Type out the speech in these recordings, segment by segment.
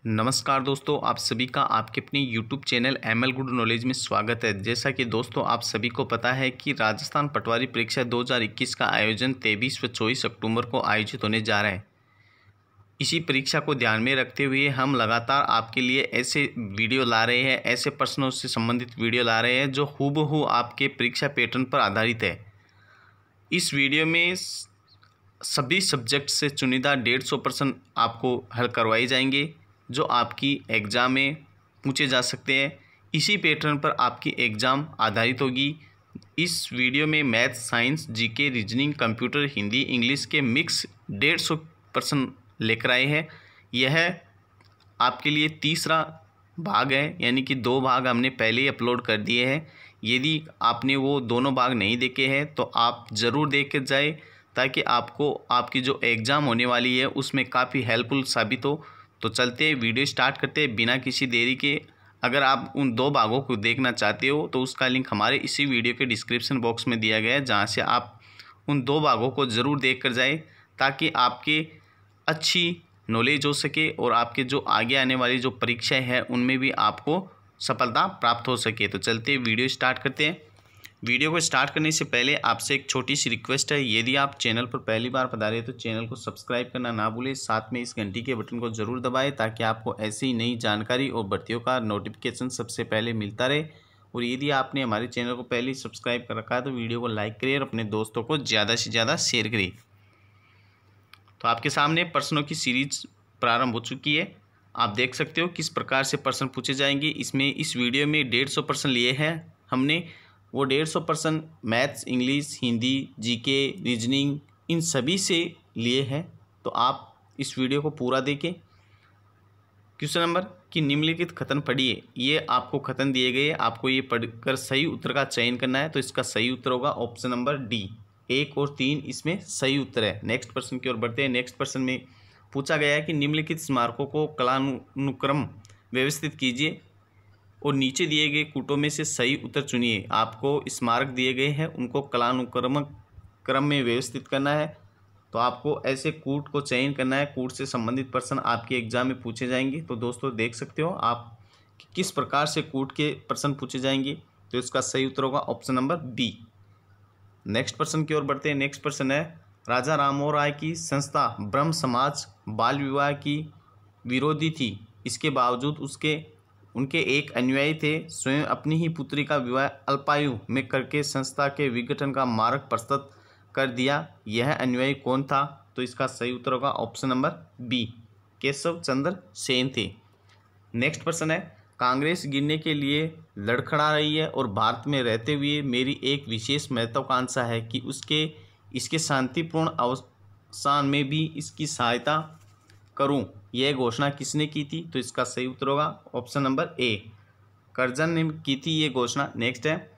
नमस्कार दोस्तों, आप सभी का आपके अपने YouTube channel ML good knowledge में स्वागत है। जैसा कि दोस्तों आप सभी को पता है कि राजस्थान पटवारी परीक्षा 2021 का आयोजन 23 व 24 अक्टूबर को आयोजित होने जा रहा है। इसी परीक्षा को ध्यान में रखते हुए हम लगातार आपके लिए ऐसे वीडियो ला रहे हैं, ऐसे प्रश्नों से संबंधित वीडियो ला रहे हैं जो हूबहू आपके परीक्षा पैटर्न पर आधारित है। इस वीडियो में सभी सब्जेक्ट से चुनिंदा 150 प्रश्न आपको हल करवाए जाएंगे जो आपकी एग्ज़ाम में पूछे जा सकते हैं। इसी पैटर्न पर आपकी एग्ज़ाम आधारित होगी। इस वीडियो में math, science, GK, reasoning, computer, Hindi, English के मिक्स 150 प्रश्न लेकर आए हैं। यह आपके लिए तीसरा भाग है, यानी कि 2 भाग हमने पहले ही अपलोड कर दिए हैं। यदि आपने वो दोनों भाग नहीं देखे हैं तो आप ज़रूर देख कर जाए, ताकि आपको आपकी जो एग्ज़ाम होने वाली है उसमें काफ़ी हेल्पफुल साबित हो। तो चलते वीडियो स्टार्ट करते हैं बिना किसी देरी के। अगर आप उन 2 भागों को देखना चाहते हो तो उसका लिंक हमारे इसी वीडियो के डिस्क्रिप्शन बॉक्स में दिया गया है, जहां से आप उन 2 भागों को ज़रूर देख कर जाएँ, ताकि आपके अच्छी नॉलेज हो सके और आपके जो आगे आने वाली जो परीक्षाएँ हैं उनमें भी आपको सफलता प्राप्त हो सके। तो चलते वीडियो स्टार्ट करते हैं। वीडियो को स्टार्ट करने से पहले आपसे एक छोटी सी रिक्वेस्ट है, यदि आप चैनल पर पहली बार पधारे हैं तो चैनल को सब्सक्राइब करना ना भूलें, साथ में इस घंटी के बटन को ज़रूर दबाएं, ताकि आपको ऐसी ही नई जानकारी और भर्तियों का नोटिफिकेशन सबसे पहले मिलता रहे। और यदि आपने हमारे चैनल को पहले ही सब्सक्राइब कर रखा है तो वीडियो को लाइक करिए और अपने दोस्तों को ज़्यादा से ज़्यादा शेयर करिए। तो आपके सामने प्रश्नों की सीरीज प्रारंभ हो चुकी है। आप देख सकते हो किस प्रकार से प्रश्न पूछे जाएंगे। इस वीडियो में 150 प्रश्न लिए हैं हमने। वो 150 प्रश्न maths, English, Hindi, GK, reasoning इन सभी से लिए हैं। तो आप इस वीडियो को पूरा देखें। क्वेश्चन नंबर कि निम्नलिखित कथन पढ़िए। ये आपको कथन दिए गए, आपको ये पढ़कर सही उत्तर का चयन करना है। तो इसका सही उत्तर होगा ऑप्शन नंबर डी। 1 और 3 इसमें सही उत्तर है। नेक्स्ट प्रश्न की ओर बढ़ते हैं। नेक्स्ट प्रश्न में पूछा गया है कि निम्नलिखित स्मारकों को कालानुक्रम व्यवस्थित कीजिए और नीचे दिए गए कूटों में से सही उत्तर चुनिए। आपको स्मारक दिए गए हैं, उनको कालानुक्रम क्रम में व्यवस्थित करना है। तो आपको ऐसे कूट को चयन करना है। कूट से संबंधित प्रश्न आपके एग्जाम में पूछे जाएंगे। तो दोस्तों देख सकते हो आप किस प्रकार से कूट के प्रश्न पूछे जाएंगे। तो इसका सही उत्तर होगा ऑप्शन नंबर बी। नेक्स्ट प्रश्न की ओर बढ़ते हैं। नेक्स्ट प्रश्न है, राजा राममोहन राय की संस्था ब्रह्म समाज बाल विवाह की विरोधी थी, इसके बावजूद उनके एक अनुयायी थे, स्वयं अपनी ही पुत्री का विवाह अल्पायु में करके संस्था के विघटन का मार्ग प्रशस्त कर दिया। यह अनुयायी कौन था? तो इसका सही उत्तर होगा option number B, Keshav Chandra Sen थे। नेक्स्ट प्रश्न है, कांग्रेस गिरने के लिए लड़खड़ा रही है और भारत में रहते हुए मेरी एक विशेष महत्वाकांक्षा है कि इसके शांतिपूर्ण अवसान में भी इसकी सहायता करूं। यह घोषणा किसने की थी? तो इसका सही उत्तर होगा ऑप्शन नंबर ए, करजन ने की थी ये घोषणा। नेक्स्ट है,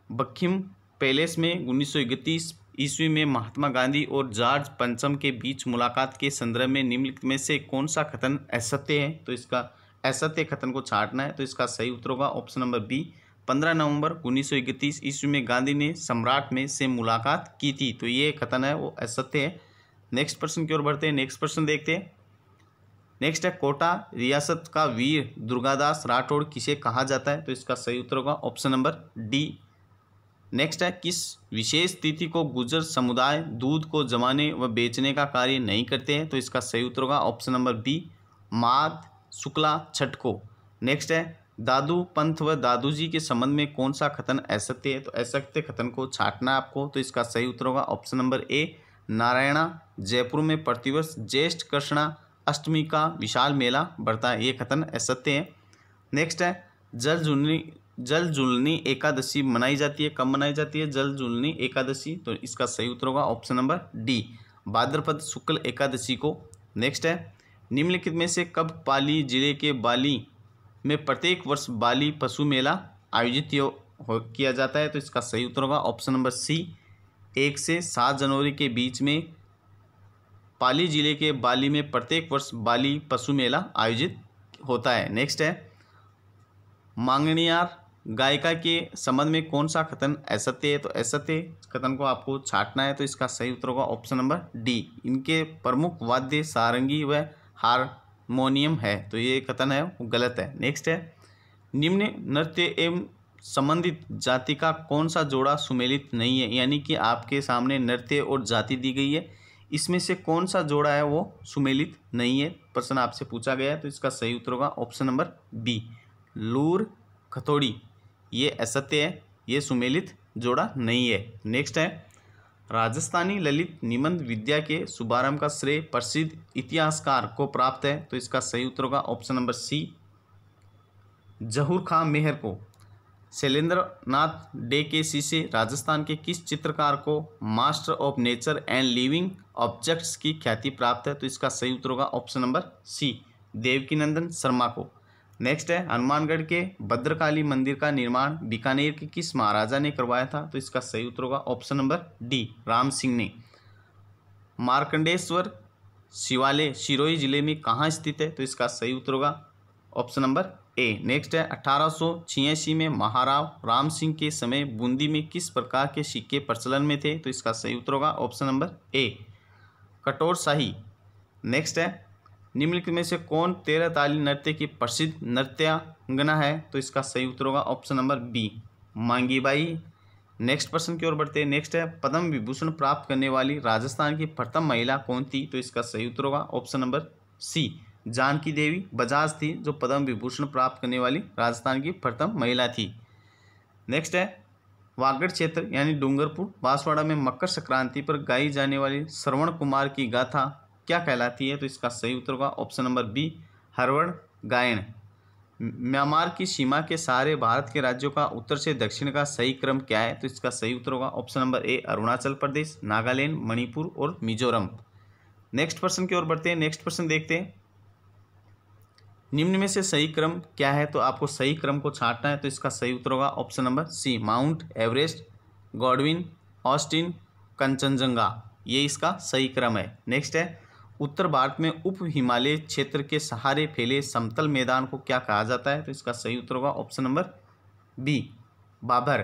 बखिम पैलेस में 1931 ईस्वी में महात्मा गांधी और जॉर्ज पंचम के बीच मुलाकात के संदर्भ में निम्नलिखित में से कौन सा कथन असत्य है? तो इसका असत्य कथन को छांटना है। तो इसका सही उत्तर होगा ऑप्शन नंबर बी, 15 नवंबर 1931 ईस्वी में गांधी ने सम्राट में से मुलाकात की थी। तो ये कथन है वो असत्य है। नेक्स्ट प्रश्न की ओर बढ़ते हैं। नेक्स्ट प्रश्न देखते हैं। नेक्स्ट है, कोटा रियासत का वीर दुर्गादास राठौड़ किसे कहा जाता है? तो इसका सही उत्तर होगा ऑप्शन नंबर डी। नेक्स्ट है, किस विशेष तिथि को गुर्जर समुदाय दूध को जमाने व बेचने का कार्य नहीं करते हैं? तो इसका सही उत्तर होगा ऑप्शन नंबर बी, माघ शुक्ला छठ को। नेक्स्ट है, दादू पंथ व दादू जी के संबंध में कौन सा कथन असत्य है? तो असत्य कथन को छांटना है आपको। तो इसका सही उत्तर होगा ऑप्शन नंबर ए, नारायणा जयपुर में प्रतिवर्ष ज्येष्ठ कृष्णा अष्टमी का विशाल मेला बढ़ता है, ये कथन असत्य है। नेक्स्ट है, जल जुलनी एकादशी मनाई जाती है, कब मनाई जाती है जल जुलनी एकादशी? तो इसका सही उत्तर होगा ऑप्शन नंबर डी, भाद्रपद शुक्ल एकादशी को। नेक्स्ट है, निम्नलिखित में से कब पाली जिले के बाली में प्रत्येक वर्ष बाली पशु मेला आयोजित किया जाता है? तो इसका सही उत्तर होगा ऑप्शन नंबर सी, 1 से 7 जनवरी के बीच में पाली जिले के बाली में प्रत्येक वर्ष बाली पशु मेला आयोजित होता है। नेक्स्ट है, मांगणियार गायिका के संबंध में कौन सा कथन असत्य है? तो असत्य कथन को आपको छांटना है। तो इसका सही उत्तर होगा ऑप्शन नंबर डी, इनके प्रमुख वाद्य सारंगी व हारमोनियम है, तो ये कथन है वो गलत है। नेक्स्ट है, निम्न नृत्य एवं संबंधित जाति का कौन सा जोड़ा सुमेलित नहीं है, यानी कि आपके सामने नृत्य और जाति दी गई है, इसमें से कौन सा जोड़ा है वो सुमेलित नहीं है, प्रश्न आपसे पूछा गया है। तो इसका सही उत्तर होगा ऑप्शन नंबर बी, लूर खथोड़ी, ये असत्य है, ये सुमेलित जोड़ा नहीं है। नेक्स्ट है, राजस्थानी ललित निबंध विद्या के शुभारंभ का श्रेय प्रसिद्ध इतिहासकार को प्राप्त है, तो इसका सही उत्तर होगा ऑप्शन नंबर सी, जहूर खां मेहर को। शैलेंद्र नाथ डे के शीशे राजस्थान के किस चित्रकार को master of nature and living objects की ख्याति प्राप्त है, तो इसका सही उत्तर होगा option number C, Devkinandan Sharma को। नेक्स्ट है, हनुमानगढ़ के भद्रकाली मंदिर का निर्माण बीकानेर के किस महाराजा ने करवाया था, तो इसका सही उत्तर होगा option number D, Ram Singh ने। मार्कंडेश्वर शिवालय सिरोही जिले में कहाँ स्थित है, तो इसका सही उत्तर होगा ऑप्शन नंबर ए। नेक्स्ट है, 1886 में महाराव राम सिंह के समय बूंदी में किस प्रकार के सिक्के प्रचलन में थे, तो इसका सही उत्तर होगा ऑप्शन नंबर ए, कटोर शाही। नेक्स्ट है, निम्नलिखित में से कौन 13 ताली नृत्य की प्रसिद्ध नृत्यांगना है, तो इसका सही उत्तर होगा option number B, Mangibai. Next प्रश्न की ओर बढ़ते हैं। नेक्स्ट है, पद्म विभूषण प्राप्त करने वाली राजस्थान की प्रथम महिला कौन थी, तो इसका सही उत्तर होगा ऑप्शन नंबर सी, जानकी देवी बजाज थी जो पद्म विभूषण प्राप्त करने वाली राजस्थान की प्रथम महिला थी। नेक्स्ट है, वागड़ क्षेत्र यानी डूंगरपुर बांसवाड़ा में मकर संक्रांति पर गाई जाने वाली श्रवण कुमार की गाथा क्या कहलाती है, तो इसका सही उत्तर होगा ऑप्शन नंबर बी, हरवण गायन। म्यांमार की सीमा के सहारे भारत के राज्यों का उत्तर से दक्षिण का सही क्रम क्या है, तो इसका सही उत्तर होगा ऑप्शन नंबर ए, अरुणाचल प्रदेश, नागालैंड, मणिपुर और मिजोरम। नेक्स्ट प्रश्न की ओर बढ़ते हैं। नेक्स्ट प्रश्न देखते हैं, निम्न में से सही क्रम क्या है, तो आपको सही क्रम को छांटना है, तो इसका सही उत्तर होगा option number C, Mount Everest, Godwin, Austin, Kanchenjunga, ये इसका सही क्रम है। नेक्स्ट है, उत्तर भारत में उप हिमालय क्षेत्र के सहारे फैले समतल मैदान को क्या कहा जाता है, तो इसका सही उत्तर होगा ऑप्शन नंबर बी, बाबर।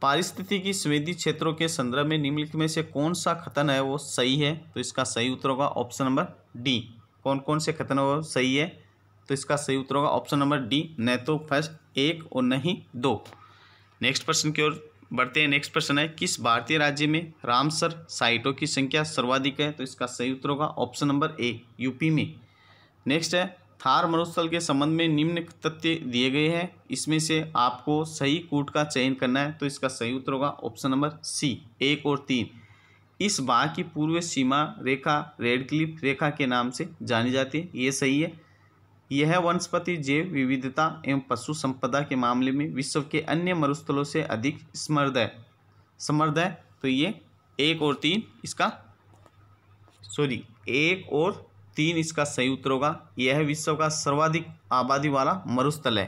पारिस्थितिकी संवेदी क्षेत्रों के संदर्भ में निम्नलिखित में से कौन सा कथन है वो सही है, तो इसका सही उत्तर होगा ऑप्शन नंबर डी। कौन कौन से कथन वो सही है, तो इसका सही उत्तर होगा ऑप्शन नंबर डी, न तो फर्स्ट एक और नहीं दो। नेक्स्ट प्रश्न की ओर बढ़ते हैं। नेक्स्ट प्रश्न है, किस भारतीय राज्य में रामसर साइटों की संख्या सर्वाधिक है, तो इसका सही उत्तर होगा ऑप्शन नंबर ए, यूपी में। नेक्स्ट है, थार मरुस्थल के संबंध में निम्न तथ्य दिए गए हैं, इसमें से आपको सही कूट का चयन करना है, तो इसका सही उत्तर होगा ऑप्शन नंबर सी, 1 और 3। इस भाग की पूर्व सीमा रेखा रेडक्लिफ रेखा के नाम से जानी जाती है, ये सही है। यह वनस्पति जैव विविधता एवं पशु संपदा के मामले में विश्व के अन्य मरुस्थलों से अधिक समृद्ध है, तो ये 1 और 3 इसका 1 और 3 इसका सही उत्तर होगा। यह विश्व का सर्वाधिक आबादी वाला मरुस्थल है,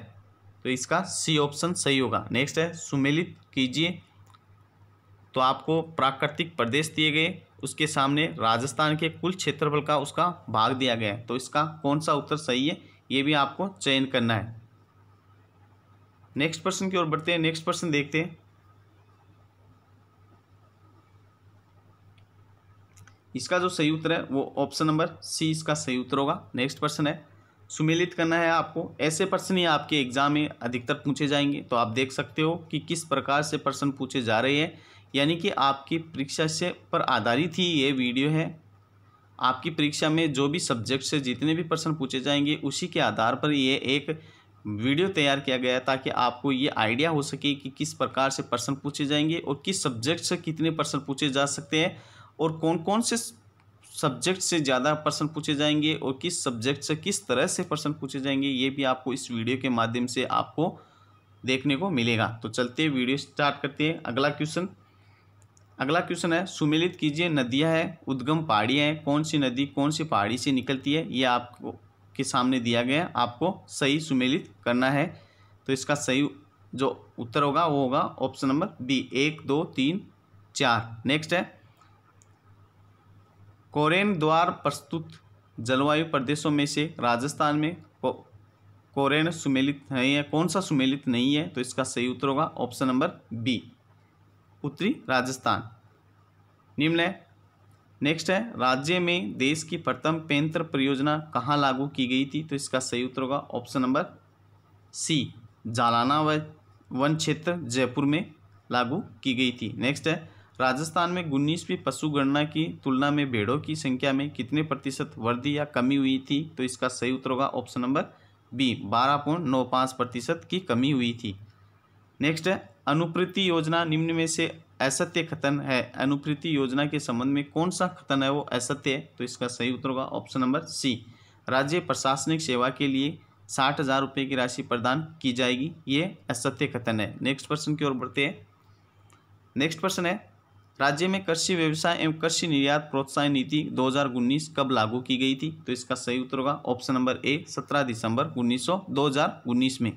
तो इसका सी ऑप्शन सही होगा। नेक्स्ट है, सुमेलित कीजिए, तो आपको प्राकृतिक प्रदेश दिए गए, उसके सामने राजस्थान के कुल क्षेत्रफल का उसका भाग दिया गया है, तो इसका कौन सा उत्तर सही है ये भी आपको चयन करना है। नेक्स्ट प्रश्न की ओर बढ़ते हैं। नेक्स्ट प्रश्न देखते हैं, इसका जो सही उत्तर है वो ऑप्शन नंबर सी इसका सही उत्तर होगा। नेक्स्ट प्रश्न है, सुमेलित करना है आपको। ऐसे प्रश्न ही आपके एग्जाम में अधिकतर पूछे जाएंगे, तो आप देख सकते हो कि किस प्रकार से प्रश्न पूछे जा रहे हैं, यानी कि आपकी परीक्षा से पर आधारित ही ये वीडियो है। आपकी परीक्षा में जो भी सब्जेक्ट से जितने भी प्रश्न पूछे जाएंगे उसी के आधार पर ये एक वीडियो तैयार किया गया है, ताकि आपको ये आइडिया हो सके कि किस प्रकार से प्रश्न पूछे जाएंगे और किस सब्जेक्ट से कितने प्रश्न पूछे जा सकते हैं और कौन कौन से सब्जेक्ट से ज़्यादा प्रश्न पूछे जाएंगे और किस सब्जेक्ट से किस तरह से प्रश्न पूछे जाएंगे, ये भी आपको इस वीडियो के माध्यम से आपको देखने को मिलेगा। तो चलते वीडियो स्टार्ट करते हैं। अगला क्वेश्चन है, सुमेलित कीजिए, नदियां हैं, उद्गम पहाड़ियाँ हैं, कौन सी नदी कौन सी पहाड़ी से निकलती है, ये आपको के सामने दिया गया है, आपको सही सुमेलित करना है। तो इसका सही जो उत्तर होगा वो होगा ऑप्शन नंबर बी, 1 2 3 4। नेक्स्ट है, कोरेन द्वार प्रस्तुत जलवायु प्रदेशों में से राजस्थान में कोरेन सुमेलित है या कौन सा सुमेलित नहीं है, तो इसका सही उत्तर होगा ऑप्शन नंबर बी, उत्तरी राजस्थान। निम्न है, नेक्स्ट है राज्य में देश की प्रथम पेंत्र परियोजना कहाँ लागू की गई थी, तो इसका सही उत्तर होगा ऑप्शन नंबर सी, जालाना वन क्षेत्र जयपुर में लागू की गई थी। नेक्स्ट है राजस्थान में 19वीं पशु गणना की तुलना में भेड़ों की संख्या में कितने प्रतिशत वृद्धि या कमी हुई थी, तो इसका सही उत्तर होगा ऑप्शन नंबर बी, 12.95% की कमी हुई थी। नेक्स्ट है अनुप्रति योजना निम्न में से असत्य कथन है, अनुप्रति योजना के संबंध में कौन सा कथन है वो असत्य है, तो इसका सही उत्तर होगा ऑप्शन नंबर सी, राज्य प्रशासनिक सेवा के लिए 60,000 रुपये की राशि प्रदान की जाएगी, ये असत्य कथन है। नेक्स्ट प्रश्न की ओर बढ़ते हैं। नेक्स्ट प्रश्न है राज्य में कृषि व्यवसाय एवं कृषि निर्यात प्रोत्साहन नीति 2019 कब लागू की गई थी, तो इसका सही उत्तर होगा ऑप्शन नंबर ए, 17 दिसंबर 2019 में।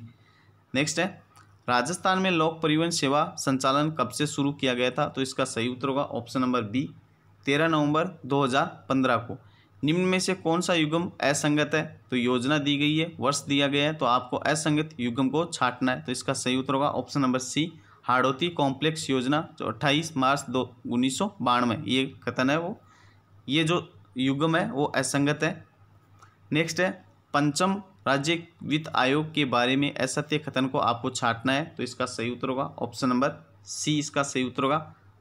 नेक्स्ट है राजस्थान में लोक परिवहन सेवा संचालन कब से शुरू किया गया था, तो इसका सही उत्तर होगा ऑप्शन नंबर बी, 13 नवंबर 2015 को। निम्न में से कौन सा युग्म असंगत है, तो योजना दी गई है, वर्ष दिया गया है, तो आपको असंगत युग्म को छांटना है, तो इसका सही उत्तर होगा option number C, Hadoti complex योजना जो 28 मार्च 1992 ये कथन है वो, ये जो युग्म है वो असंगत है। नेक्स्ट है पंचम राज्य वित्त आयोग के बारे में असत्य कथन को आपको छांटना है, तो इसका सही उत्तर होगा ऑप्शन नंबर सी, इसका सही उत्तर होगा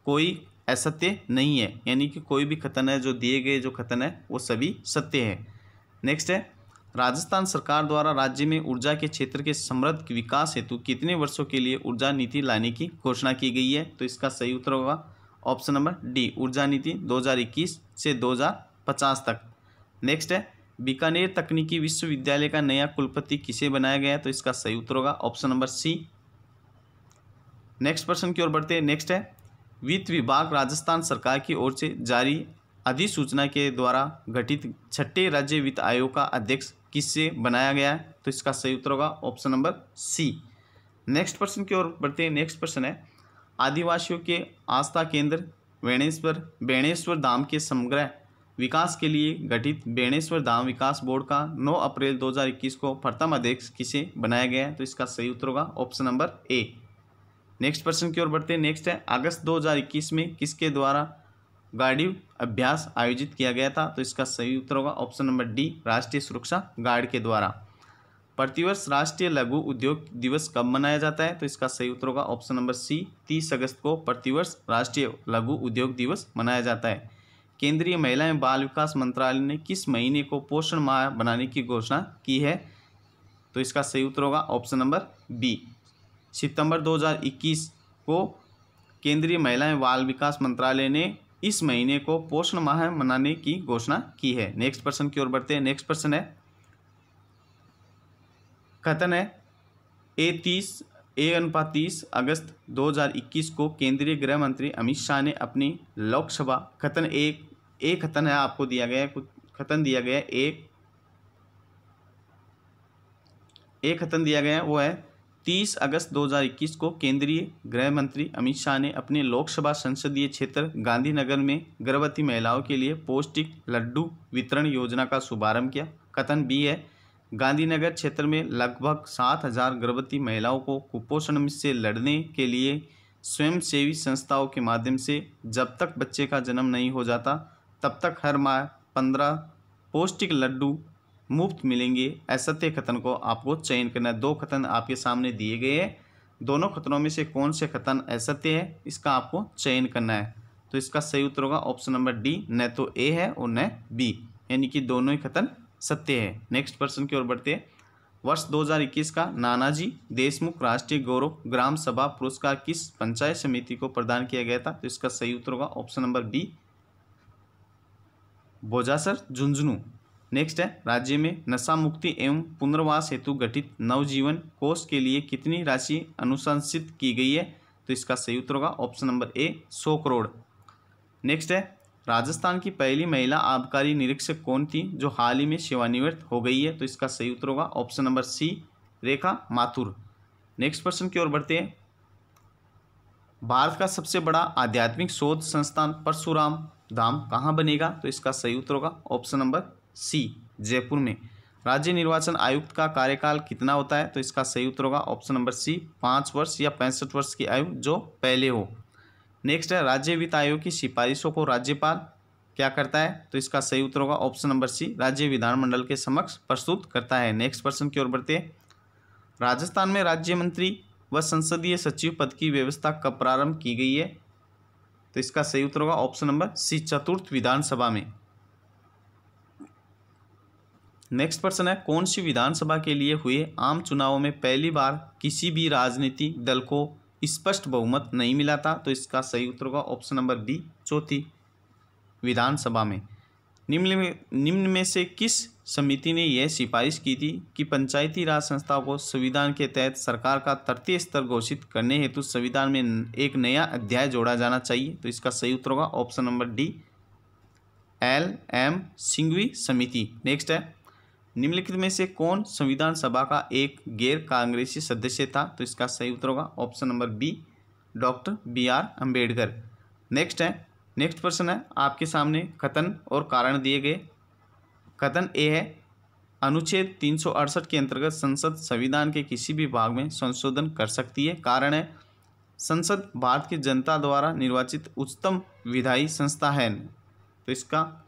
कोई असत्य नहीं है, यानी कि कोई भी कथन है जो दिए गए जो कथन है वो सभी सत्य है। नेक्स्ट है राजस्थान सरकार द्वारा राज्य में ऊर्जा के क्षेत्र के समृद्ध विकास हेतु कितने वर्षों के लिए ऊर्जा नीति लाने की घोषणा की गई है, तो इसका सही उत्तर होगा ऑप्शन नंबर डी, ऊर्जा नीति 2021 से 2050 तक। नेक्स्ट है बीकानेर तकनीकी विश्वविद्यालय का नया कुलपति किसे बनाया गया है, तो इसका सही उत्तर होगा ऑप्शन नंबर सी। नेक्स्ट प्रश्न की ओर बढ़ते हैं। नेक्स्ट है वित्त विभाग राजस्थान सरकार की ओर से जारी अधिसूचना के द्वारा गठित छठे राज्य वित्त आयोग का अध्यक्ष किससे बनाया गया है, तो इसका सही उत्तर होगा ऑप्शन नंबर सी। नेक्स्ट प्रश्न की ओर बढ़ते हैं। नेक्स्ट प्रश्न है आदिवासियों के आस्था केंद्र बेणेश्वर धाम के समग्र विकास के लिए गठित बेणेश्वर धाम विकास बोर्ड का 9 अप्रैल 2021 को प्रथम अध्यक्ष किसे बनाया गया है, तो इसका सही उत्तर होगा ऑप्शन नंबर ए। नेक्स्ट प्रश्न की ओर बढ़ते हैं। नेक्स्ट है अगस्त 2021 में किसके द्वारा गार्ड अभ्यास आयोजित किया गया था, तो इसका सही उत्तर होगा ऑप्शन नंबर डी, राष्ट्रीय सुरक्षा गार्ड के द्वारा। प्रतिवर्ष राष्ट्रीय लघु उद्योग दिवस कब मनाया जाता है, तो इसका सही उत्तर होगा ऑप्शन नंबर सी, 30 अगस्त को प्रतिवर्ष राष्ट्रीय लघु उद्योग दिवस मनाया जाता है। केंद्रीय महिला एवं बाल विकास मंत्रालय ने किस महीने को पोषण माह बनाने की घोषणा की है, तो इसका सही उत्तर होगा ऑप्शन नंबर बी, सितंबर 2021 को केंद्रीय महिला एवं बाल विकास मंत्रालय ने इस महीने को पोषण माह मनाने की घोषणा की है। नेक्स्ट प्रश्न की ओर बढ़ते हैं। नेक्स्ट प्रश्न है कथन है A/30 अगस्त 2021 को केंद्रीय गृह मंत्री अमित शाह ने अपनी लोकसभा कथन एक कथन है आपको दिया गया है, कुछ कथन दिया गया है, एक कथन दिया गया है वो है 30 अगस्त 2021 को केंद्रीय गृह मंत्री अमित शाह ने अपने लोकसभा संसदीय क्षेत्र गांधीनगर में गर्भवती महिलाओं के लिए पौष्टिक लड्डू वितरण योजना का शुभारंभ किया। कथन बी है गांधीनगर क्षेत्र में लगभग 7,000 गर्भवती महिलाओं को कुपोषण से लड़ने के लिए स्वयंसेवी संस्थाओं के माध्यम से जब तक बच्चे का जन्म नहीं हो जाता तब तक हर माह 15 पौष्टिक लड्डू मुफ्त मिलेंगे। असत्य कथन को आपको चयन करना है। 2 कथन आपके सामने दिए गए हैं, दोनों कथनों में से कौन से कथन असत्य है इसका आपको चयन करना है, तो इसका सही उत्तर होगा ऑप्शन नंबर डी, न तो ए है और न बी, यानी कि दोनों ही कथन सत्य है। नेक्स्ट प्रश्न की ओर बढ़ते हैं। वर्ष 2021 का नानाजी देशमुख राष्ट्रीय गौरव ग्राम सभा पुरस्कार किस पंचायत समिति को प्रदान किया गया था, तो इसका सही उत्तर होगा option number B, Bojasar Jhunjhunu. Next है राज्य में नशा मुक्ति एवं पुनर्वास हेतु गठित नवजीवन कोष के लिए कितनी राशि अनुशंसित की गई है, तो इसका सही उत्तर होगा ऑप्शन नंबर ए, 100 करोड़। नेक्स्ट है राजस्थान की पहली महिला आबकारी निरीक्षक कौन थी जो हाल ही में सेवानिवृत्त हो गई है, तो इसका सही उत्तर होगा ऑप्शन नंबर सी, रेखा माथुर। नेक्स्ट प्रश्न की ओर बढ़ते हैं। भारत का सबसे बड़ा आध्यात्मिक शोध संस्थान परशुराम धाम कहाँ बनेगा, तो इसका सही उत्तर होगा ऑप्शन नंबर सी, जयपुर में। राज्य निर्वाचन आयुक्त का कार्यकाल कितना होता है, तो इसका सही उत्तर होगा ऑप्शन नंबर सी, 5 वर्ष या 65 वर्ष की आयु जो पहले हो। नेक्स्ट है राज्य वित्त आयोग की सिफारिशों को राज्यपाल क्या करता है? तो इसका सही उत्तर होगा ऑप्शन नंबर सी, राज्य विधानमंडल के समक्ष प्रस्तुत करता है। नेक्स्ट प्रश्न की ओर बढ़ते हैं। राजस्थान में राज्य मंत्री व संसदीय सचिव पद की व्यवस्था कब प्रारंभ की गई है? तो इसका सही उत्तर होगा ऑप्शन नंबर सी, चतुर्थ विधानसभा में। नेक्स्ट प्रश्न है, कौन सी विधानसभा के लिए हुए आम चुनावों में पहली बार किसी भी राजनीतिक दल को स्पष्ट बहुमत नहीं मिला था? तो इसका सही उत्तर होगा ऑप्शन नंबर बी, चौथी विधानसभा में। निम्न में से किस समिति ने यह सिफारिश की थी कि पंचायती राज संस्थाओं को संविधान के तहत सरकार का तृतीय स्तर घोषित करने हेतु संविधान में एक नया अध्याय जोड़ा जाना चाहिए? तो इसका सही उत्तर होगा option number D, LM Singhvi समिति। नेक्स्ट है, निम्नलिखित में से कौन संविधान सभा का एक गैर कांग्रेसी सदस्य था? तो इसका सही उत्तर होगा option number B, doctor BR Ambedkar. Next प्रश्न है आपके सामने, कथन और कारण दिए गए। कथन ए है, अनुच्छेद 368 के अंतर्गत संसद संविधान के किसी भी भाग में संशोधन कर सकती है। कारण है, संसद भारत की जनता द्वारा निर्वाचित उच्चतम विधायी संस्था है। तो इसका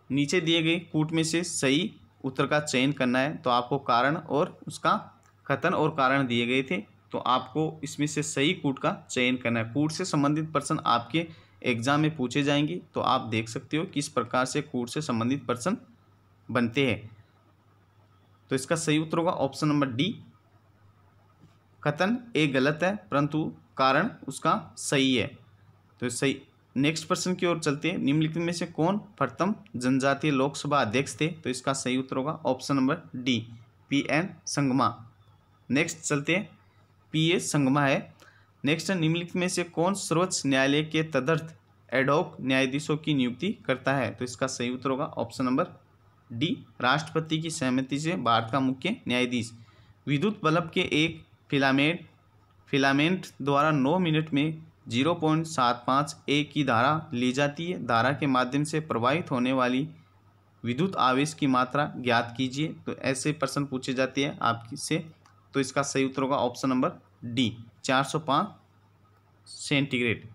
नीचे दिए गए कूट में से सही उत्तर का चयन करना है। तो आपको कारण और उसका कथन और कारण दिए गए थे, तो आपको इसमें से सही कूट का चयन करना है। कूट से संबंधित प्रश्न आपके एग्जाम में पूछे जाएंगे, तो आप देख सकते हो किस प्रकार से कूट से संबंधित प्रश्न बनते हैं। तो इसका सही उत्तर होगा ऑप्शन नंबर डी, कथन ए गलत है परंतु कारण उसका सही है। तो सही। नेक्स्ट प्रश्न की ओर चलते हैं। निम्नलिखित में से कौन प्रथम जनजातीय लोकसभा अध्यक्ष थे? तो इसका सही उत्तर होगा option number D, PN Sangma. Next चलते हैं, PA संगमा है। नेक्स्ट है, निम्नलिखित में से कौन सर्वोच्च न्यायालय के तदर्थ एडहॉक न्यायाधीशों की नियुक्ति करता है? तो इसका सही उत्तर होगा ऑप्शन नंबर डी, राष्ट्रपति की सहमति से भारत का मुख्य न्यायाधीश। विद्युत बल्ब के एक फिलामेंट द्वारा 9 मिनट में 0.75 A की धारा ली जाती है। धारा के माध्यम से प्रवाहित होने वाली विद्युत आवेश की मात्रा ज्ञात कीजिए। तो ऐसे प्रश्न पूछे जाते हैं आपसे। तो इसका सही उत्तर होगा option number D, 405 centigrade.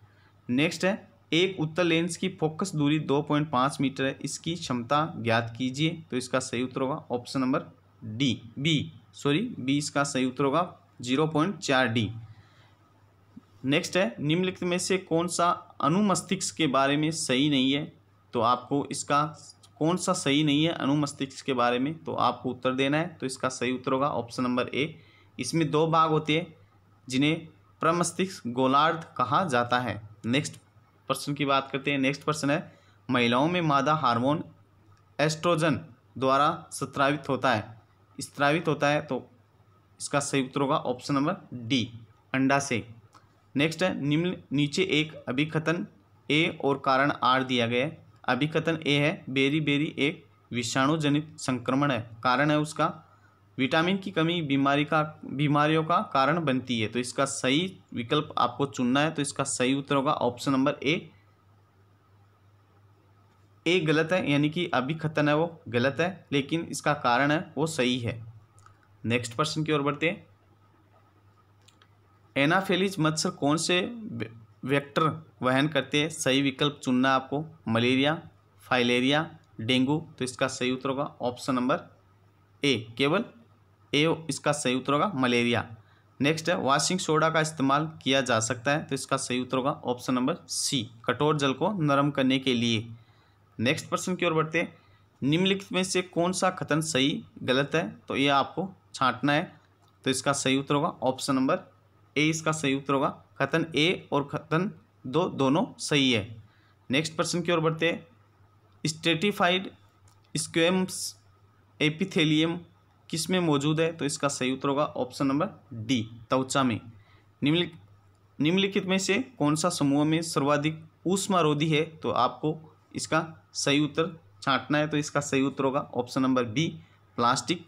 Next है, एक उत्तल लेंस की फोकस दूरी 2.5 मीटर है, इसकी क्षमता ज्ञात कीजिए। तो इसका सही उत्तर होगा ऑप्शन नंबर बी इसका सही उत्तर होगा 0.4 D। नेक्स्ट है, निम्नलिखित में से कौन सा अनुमस्तिष्क के बारे में सही नहीं है? तो आपको इसका कौन सा सही नहीं है अनुमस्तिष्क के बारे में, तो आपको उत्तर देना है। तो इसका सही उत्तर होगा ऑप्शन नंबर ए। इसमें 2 भाग होते हैं जिन्हें प्रमस्तिष्क गोलार्ध कहा जाता है। नेक्स्ट प्रश्न की बात करते हैं। नेक्स्ट प्रश्न है, महिलाओं में मादा हार्मोन एस्ट्रोजन द्वारा स्रावित होता है। तो इसका सही उत्तर होगा ऑप्शन नंबर डी, अंडा से। नेक्स्ट है, नीचे एक अभिकथन ए और कारण आर दिया गया है। अभिकथन ए है, बेरी एक विषाणु जनित संक्रमण है। कारण है उसका विटामिन की कमी बीमारियों का कारण बनती है। तो इसका सही विकल्प आपको चुनना है। तो इसका सही उत्तर होगा ऑप्शन नंबर ए गलत है, यानी कि अभिकथन है वो गलत है, लेकिन इसका कारण है वो सही है। नेक्स्ट प्रश्न की ओर बढ़ते हैं। एनाफेलिज मच्छर कौन से वेक्टर वहन करते हैं? सही विकल्प चुनना है आपको, मलेरिया, फाइलेरिया, डेंगू। तो इसका सही उत्तर होगा ऑप्शन नंबर ए, केवल ए इसका सही उत्तर होगा मलेरिया। नेक्स्ट है, वॉशिंग सोडा का इस्तेमाल किया जा सकता है। तो इसका सही उत्तर होगा ऑप्शन नंबर सी, कठोर जल को नरम करने के लिए। नेक्स्ट प्रश्न की ओर बढ़ते हैं। निम्नलिखित में से कौन सा कथन सही गलत है? तो ये आपको छांटना है। तो इसका सही उत्तर होगा ऑप्शन नंबर ए, इसका सही उत्तर होगा। कथन ए और कथन दोनों सही है। नेक्स्ट प्रश्न की ओर बढ़ते हैं। स्ट्रेटिफाइड स्क्वेमस एपिथेलियम किस में मौजूद है? तो इसका सही उत्तर होगा ऑप्शन नंबर डी, त्वचा में। निम्नलिखित में से कौन सा समूह में सर्वाधिक ऊष्मारोधी है? तो आपको इसका सही उत्तर छांटना है। तो इसका सही उत्तर होगा option number B, plastic,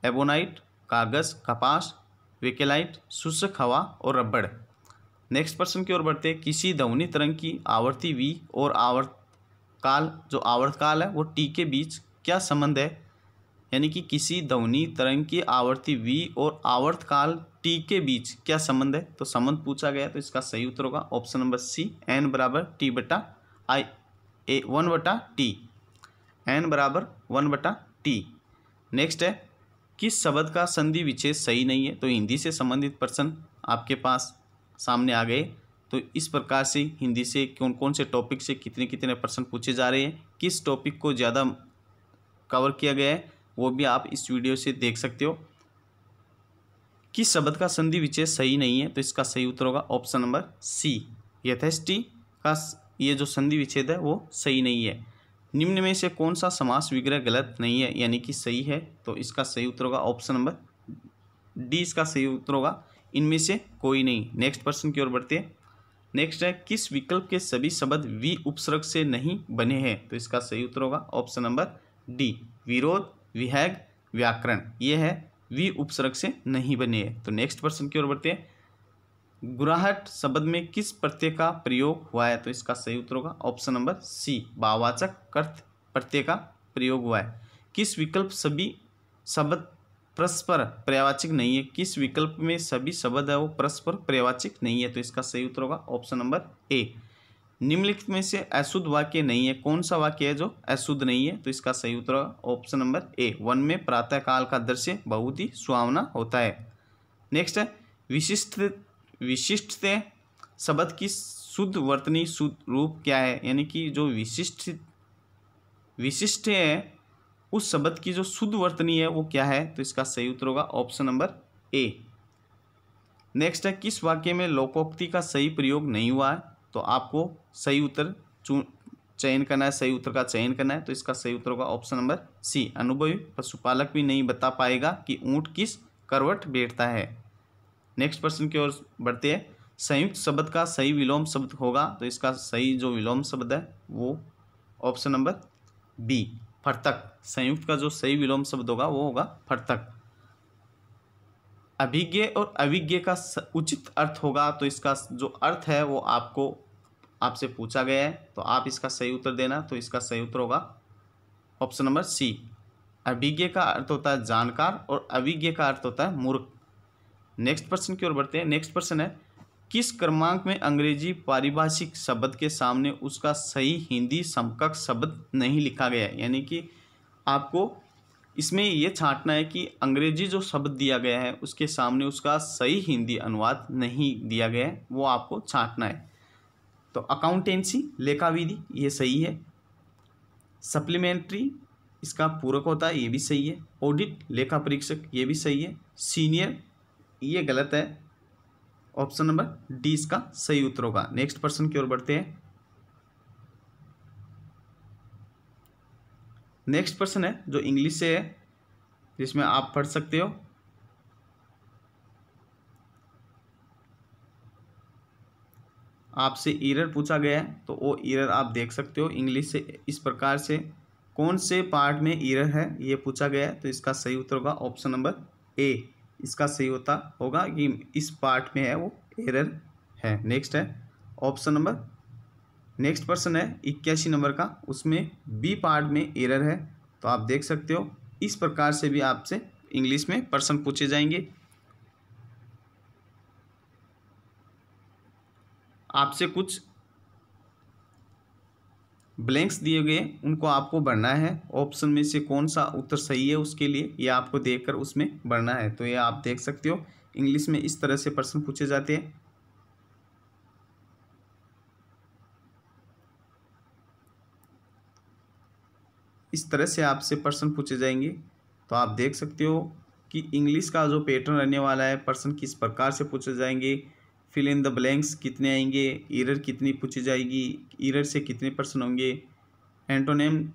ebonite, कागज, कपास, वेकेलाइट, शुष्क हवा और रबड़। नेक्स्ट प्रश्न की ओर बढ़ते हैं। किसी ध्वनि तरंग की आवृत्ति V और आवर्तकाल है वो T के बीच क्या संबंध है? यानी कि किसी ध्वनि तरंग की आवृत्ति V और आवर्तकाल T के बीच क्या संबंध है? तो संबंध पूछा गया। तो इसका सही उत्तर होगा option number C, N = T/I 1/t, n बराबर 1/t। नेक्स्ट है किस शब्द का संधि विच्छेद सही नहीं है। तो हिंदी से संबंधित प्रश्न आपके पास सामने आ गए। तो इस प्रकार से हिंदी से कौन कौन से टॉपिक से कितने कितने प्रश्न पूछे जा रहे हैं, किस टॉपिक को ज़्यादा कवर किया गया है, वो भी आप इस वीडियो से देख सकते हो। किस शब्द का संधि विच्छेद सही नहीं है, तो इसका सही उत्तर होगा ऑप्शन नंबर सी, यथेष्टि का ये जो संधि विच्छेद है वो सही नहीं है। निम्न में से कौन सा समास विग्रह गलत नहीं है यानी कि सही है, तो इसका सही उत्तर होगा ऑप्शन नंबर डी, इसका सही उत्तर होगा इनमें से कोई नहीं। नेक्स्ट प्रश्न की ओर बढ़ते हैं। नेक्स्ट है किस विकल्प के सभी शब्द वी उपसर्ग से नहीं बने हैं, तो इसका सही उत्तर होगा ऑप्शन नंबर डी, विरोध, विहग, व्याकरण, ये है वी उपसर्ग से नहीं बने हैं। तो नेक्स्ट प्रश्न की ओर बढ़ते हैं। गुराहट शब्द में किस प्रत्यय का प्रयोग हुआ है, तो इसका सही उत्तर होगा ऑप्शन नंबर सी, भाववाचक कर्त प्रत्यय का प्रयोग हुआ है। किस विकल्प सभी शब्द परस्पर पर्यायवाची नहीं है, किस विकल्प में सभी शब्द है वो परस्पर पर्यायवाची नहीं है, तो इसका सही उत्तर होगा ऑप्शन नंबर ए। निम्नलिखित में से अशुद्ध वाक्य नहीं है, कौन सा वाक्य है जो अशुद्ध नहीं है, तो इसका सही उत्तर होगा ऑप्शन नंबर ए, वन में प्रातः काल का दृश्य बहुत ही सुहावना होता है। नेक्स्ट है विशिष्ट शब्द की शुद्ध वर्तनी शुद्ध रूप क्या है, यानी कि जो विशिष्ट है उस शब्द की जो शुद्ध वर्तनी है वो क्या है, तो इसका सही उत्तर होगा ऑप्शन नंबर ए। नेक्स्ट है किस वाक्य में लोकोक्ति का सही प्रयोग नहीं हुआ है, तो आपको सही उत्तर चयन करना है, सही उत्तर का चयन करना है, तो इसका सही उत्तर होगा ऑप्शन नंबर सी, अनुभवी पशुपालक भी नहीं बता पाएगा कि ऊंट किस करवट बैठता है। नेक्स्ट प्रश्न की ओर बढ़ते हैं। संयुक्त शब्द का सही विलोम शब्द होगा, तो इसका सही जो विलोम शब्द है वो ऑप्शन नंबर बी, फर्तक। संयुक्त का जो सही विलोम शब्द होगा वो होगा फर्तक। अभिज्ञ और अविज्ञ का उचित अर्थ होगा, तो इसका जो अर्थ है वो आपसे पूछा गया है, तो आप इसका सही उत्तर देना। तो इसका सही उत्तर होगा ऑप्शन नंबर सी, अभिज्ञ का अर्थ होता है जानकार और अविज्ञ का अर्थ होता है मूर्ख। नेक्स्ट प्रश्न की ओर बढ़ते हैं। नेक्स्ट प्रश्न है किस क्रमांक में अंग्रेजी पारिभाषिक शब्द के सामने उसका सही हिंदी समकक्ष शब्द नहीं लिखा गया है, यानी कि आपको इसमें यह छांटना है कि अंग्रेजी जो शब्द दिया गया है उसके सामने उसका सही हिंदी अनुवाद नहीं दिया गया है, वो आपको छांटना है। तो अकाउंटेंसी लेखा विधि ये सही है, सप्लीमेंट्री इसका पूरक होता है ये भी सही है, ऑडिट लेखा परीक्षक ये भी सही है, सीनियर ये गलत है, ऑप्शन नंबर डी इसका सही उत्तर होगा। नेक्स्ट प्रश्न की ओर बढ़ते हैं। नेक्स्ट प्रश्न है जो इंग्लिश से है जिसमें आप पढ़ सकते हो। आपसे एरर पूछा गया है तो वो एरर आप देख सकते हो इंग्लिश से इस प्रकार से, कौन से पार्ट में एरर है ये पूछा गया है, तो इसका सही उत्तर होगा ऑप्शन नंबर ए, इसका सही होगा कि इस पार्ट में है वो एरर है। नेक्स्ट है ऑप्शन नंबर, नेक्स्ट प्रश्न है 81 नंबर का, उसमें बी पार्ट में एरर है, तो आप देख सकते हो इस प्रकार से भी आपसे इंग्लिश में प्रश्न पूछे जाएंगे। आपसे कुछ ब्लैंक्स दिए गए उनको आपको भरना है, ऑप्शन में से कौन सा उत्तर सही है उसके लिए ये आपको देखकर उसमें भरना है। तो ये आप देख सकते हो इंग्लिश में इस तरह से प्रश्न पूछे जाते हैं। इस तरह से आपसे प्रश्न पूछे जाएंगे, तो आप देख सकते हो कि इंग्लिश का जो पैटर्न रहने वाला है, प्रश्न किस प्रकार से पूछे जाएंगे, फिल इन द ब्लैंक्स कितने आएंगे, एरर कितनी पूछी जाएगी, एरर से कितने प्रश्न होंगे, एंटोनिम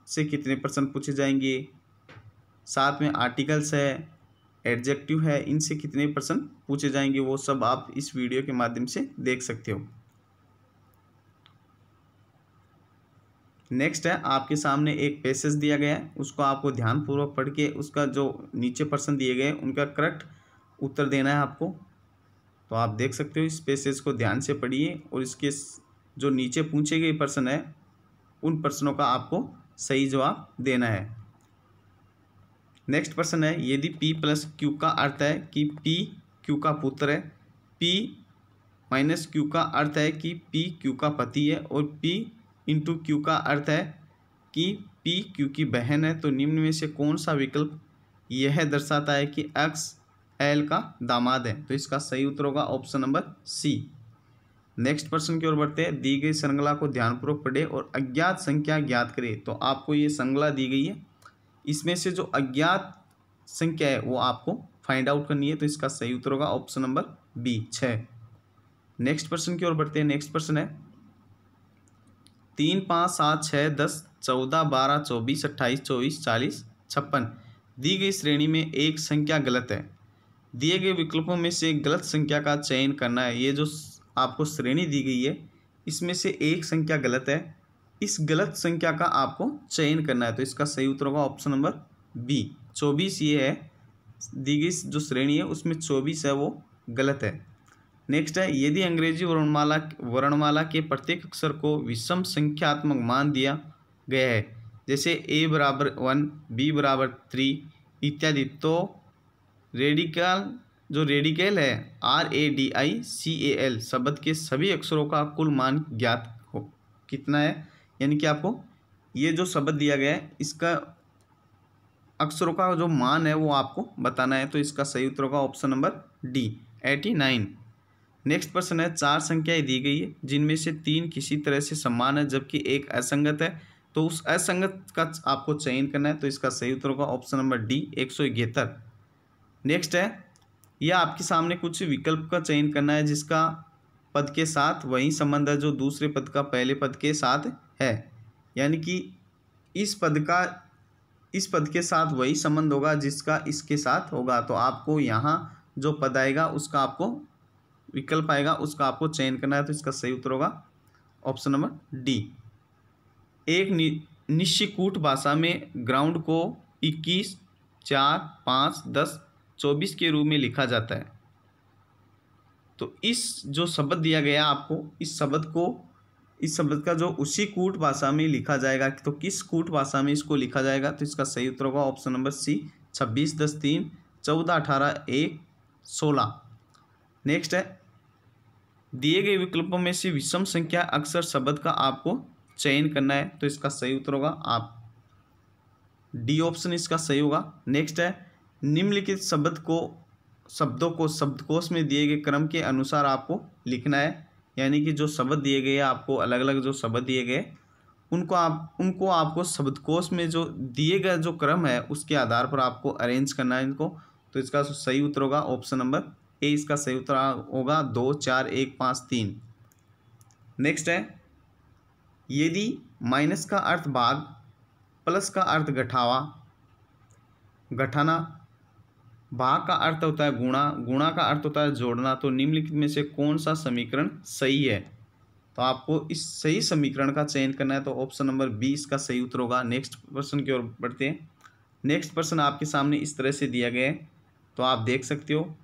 से कितने प्रश्न पूछे जाएंगे, साथ में आर्टिकल्स है, एडजेक्टिव है, इनसे कितने प्रश्न पूछे जाएंगे, वो सब आप इस वीडियो के माध्यम से देख सकते हो। नेक्स्ट है आपके सामने एक पैसेज दिया गया है, उसको आपको ध्यानपूर्वक पढ़ के उसका जो नीचे प्रश्न दिए गए उनका करेक्ट उत्तर देना है आपको। तो आप देख सकते हो इस पैसेज को ध्यान से पढ़िए और इसके जो नीचे पूछे गए प्रश्न है उन प्रश्नों का आपको सही जवाब देना है। नेक्स्ट प्रश्न है यदि P प्लस Q का अर्थ है कि P Q का पुत्र है, P माइनस Q का अर्थ है कि P Q का पति है और P इंटू क्यू का अर्थ है कि पी क्यू की बहन है, तो निम्न में से कौन सा विकल्प यह दर्शाता है कि एक्स एल का दामाद है? तो इसका सही उत्तर होगा ऑप्शन नंबर सी। नेक्स्ट प्रश्न की ओर बढ़ते हैं। दी गई श्रृंखला को ध्यानपूर्वक पढ़े और अज्ञात संख्या ज्ञात करें। तो आपको ये श्रृंखला दी गई है, इसमें से जो अज्ञात संख्या है वो आपको फाइंड आउट करनी है। तो इसका सही उत्तर होगा ऑप्शन नंबर बी 6। नेक्स्ट प्रश्न की ओर बढ़ते हैं। नेक्स्ट प्रश्न है 3, 5, 7, 6, 10, 14, 12, 24, 28, 24, 40, 56 दी गई श्रेणी में एक संख्या गलत है। दिए गए विकल्पों में से गलत संख्या का चयन करना है। ये जो आपको श्रेणी दी गई है इसमें से एक संख्या गलत है, इस गलत संख्या का आपको चयन करना है। तो इसका सही उत्तर होगा ऑप्शन नंबर बी 24। ये है दी गई जो श्रेणी है उसमें 24 है वो गलत है। नेक्स्ट है यदि अंग्रेजी वर्णमाला के प्रत्येक अक्षर को विषम संख्यात्मक मान दिया गया है, जैसे a बराबर 1, b बराबर 3 इत्यादि, तो रेडिकल है RADICAL शब्द के सभी अक्षरों का कुल मान ज्ञात हो कितना है। यानी कि आपको ये जो शब्द दिया गया है इसका अक्षरों का जो मान है वो आपको बताना है। तो इसका सही उत्तर होगा ऑप्शन नंबर डी 89। नेक्स्ट प्रश्न है 4 संख्याएं दी गई है जिनमें से 3 किसी तरह से समान है जबकि एक असंगत है, तो उस असंगत का आपको चयन करना है। तो इसका सही उत्तर होगा ऑप्शन नंबर डी 171। नेक्स्ट है यह आपके सामने कुछ विकल्प का चयन करना है जिसका पद के साथ वही संबंध है जो दूसरे पद का पहले पद के साथ है। यानी कि इस पद के साथ वही संबंध होगा जिसका इसके साथ होगा। तो आपको यहाँ जो पद आएगा उसका आपको विकल्प आएगा उसका आपको चयन करना है। तो इसका सही उत्तर होगा ऑप्शन नंबर डी। एक निश्चिकूट भाषा में ग्राउंड को 21, 4, 5, 10, 24 के रूप में लिखा जाता है। तो इस जो शब्द दिया गया आपको इस शब्द का जो उसी कूट भाषा में लिखा जाएगा, तो किस कूट भाषा में इसको लिखा जाएगा? तो इसका सही उत्तर होगा ऑप्शन नंबर सी 26, 10, 3, 14, 18, 1, 16। नेक्स्ट है दिए गए विकल्पों में से विषम संख्या अक्षर शब्द का आपको चयन करना है। तो इसका सही उत्तर होगा आप डी ऑप्शन इसका सही होगा। नेक्स्ट है निम्नलिखित शब्दों को शब्दकोश में दिए गए क्रम के अनुसार आपको लिखना है। यानी कि जो शब्द दिए गए आपको अलग अलग जो शब्द दिए गए उनको आपको शब्दकोश में जो दिए गए जो क्रम है उसके आधार पर आपको अरेंज करना है इनको। तो इसका सही उत्तर होगा ऑप्शन नंबर ए इसका सही उत्तर होगा 2, 4, 1, 5, 3। नेक्स्ट है यदि माइनस का अर्थ भाग, प्लस का अर्थ घटाना, भाग का अर्थ होता है गुणा का अर्थ होता है जोड़ना, तो निम्नलिखित में से कौन सा समीकरण सही है? तो आपको इस सही समीकरण का चयन करना है। तो ऑप्शन नंबर बी इसका सही उत्तर होगा। नेक्स्ट प्रश्न की ओर बढ़ते हैं। नेक्स्ट प्रश्न आपके सामने इस तरह से दिया गया है, तो आप देख सकते हो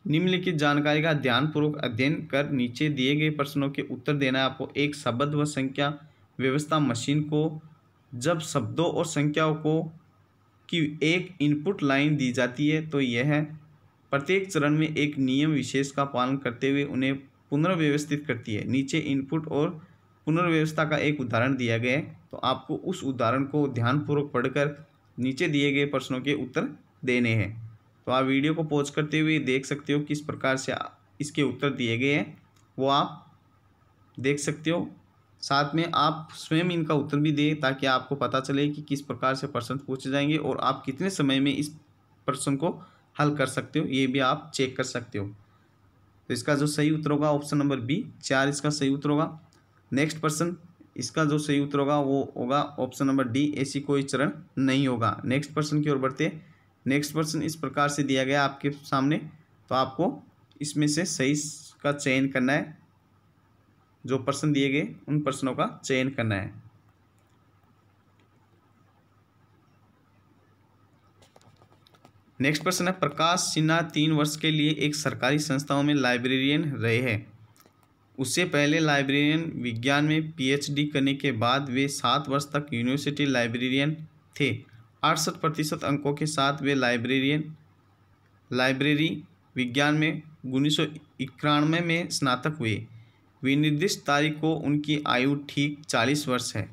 निम्नलिखित जानकारी का ध्यानपूर्वक अध्ययन कर नीचे दिए गए प्रश्नों के उत्तर देना है आपको। एक शब्द व संख्या व्यवस्था मशीन को जब शब्दों और संख्याओं को की एक इनपुट लाइन दी जाती है तो यह प्रत्येक चरण में एक नियम विशेष का पालन करते हुए उन्हें पुनर्व्यवस्थित करती है। नीचे इनपुट और पुनर्व्यवस्था का एक उदाहरण दिया गया है, तो आपको उस उदाहरण को ध्यानपूर्वक पढ़कर नीचे दिए गए प्रश्नों के उत्तर देने हैं। तो आप वीडियो को पॉज करते हुए देख सकते हो किस प्रकार से इसके उत्तर दिए गए हैं वो आप देख सकते हो। साथ में आप स्वयं इनका उत्तर भी दें ताकि आपको पता चले कि किस प्रकार से प्रश्न पूछे जाएंगे और आप कितने समय में इस प्रश्न को हल कर सकते हो, ये भी आप चेक कर सकते हो। तो इसका जो सही उत्तर होगा ऑप्शन नंबर बी 4 इसका सही उत्तर होगा। नेक्स्ट प्रश्न इसका जो सही उत्तर होगा वो होगा ऑप्शन नंबर डी, ऐसी कोई चरण नहीं होगा। नेक्स्ट प्रश्न की ओर बढ़ते हैं। नेक्स्ट प्रश्न इस प्रकार से दिया गया आपके सामने, तो आपको इसमें से सही का चयन करना है। जो प्रश्न दिए गए उन प्रश्नों का चयन करना है। नेक्स्ट प्रश्न है प्रकाश सिन्हा 3 वर्ष के लिए एक सरकारी संस्थाओं में लाइब्रेरियन रहे हैं। उससे पहले लाइब्रेरियन विज्ञान में PhD करने के बाद वे 7 वर्ष तक यूनिवर्सिटी लाइब्रेरियन थे। 68% अंकों के साथ वे लाइब्रेरी विज्ञान में 1991 में स्नातक हुए। विनिर्दिष्ट तारीख को उनकी आयु ठीक 40 वर्ष है।